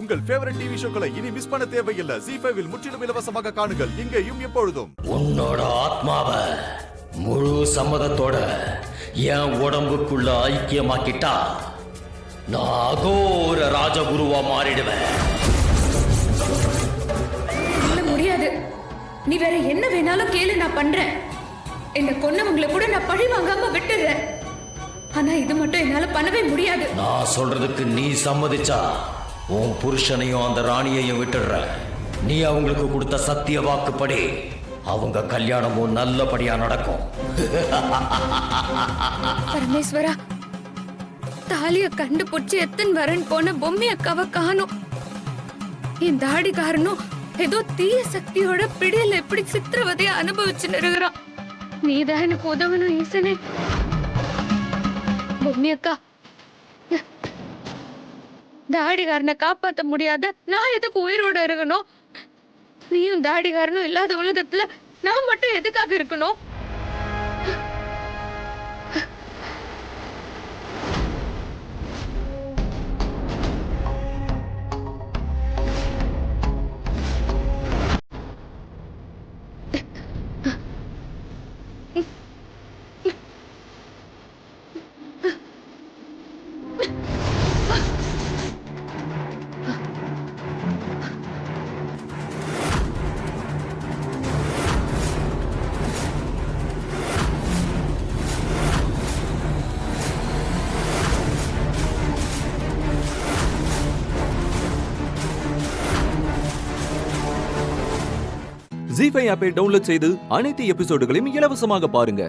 உங்கள் favourite TV ஷோக்களை இனி miss பண்ண தேவையில்லை. ZEE5 இல் முற்றிலும் இலவசமாக காணுங்கள், இங்கேயும் எப்பொழுதும். உன்னோட ஆத்மாவை முழு சம்மதத்தோட என் உடம்புக்குள்ள ஐக்கியமாக்கிட்டா நான் அகோர ராஜகுருவா மாறிடுவேன். முடியாது. நீ வேற என்ன வேணாலும் கேளு, நான் பண்றேன். என்ன கொன்னவங்களை கூட நான் பழி வாங்காம விட்டுறேன். ஆனா இது மட்டும் என்னால பண்ணவே முடியாது. நான் சொல்றதுக்கு நீ சம்மதிச்சா உன் புருஷனையும் அந்த ராணியையும் விட்டுடுற. நீ அவங்களுக்கு கொடுத்த சத்திய வாக்குப்படி அவங்க கல்யாணமும் நல்லபடியா நடக்கும். பரமேஸ்வரா, தாலிய கண்டுபிடிச்சு எத்தனை வரன் போன பொம்மி அக்காவை காணோம். என் தாடிக்காரனும் ஏதோ தீய சக்தியோட பிடியில எப்படி சித்திரவதைய அனுபவிச்சு நிறுகிறான். நீதான் எனக்கு உதவணும் ஈசனே. பொம்மி அக்கா, தாடிகாரனை காப்பாத்த முடியாத நான் எதுக்கு உயிரோட இருக்கணும்? நீயும் தாடிகாரனும் இல்லாத உலகத்துல நான் மட்டும் எதுக்காக இருக்கணும்? ZEE5 ஆப்பை டவுன்லோட் செய்து அனைத்து எபிசோடுகளையும் இலவசமாக பாருங்க.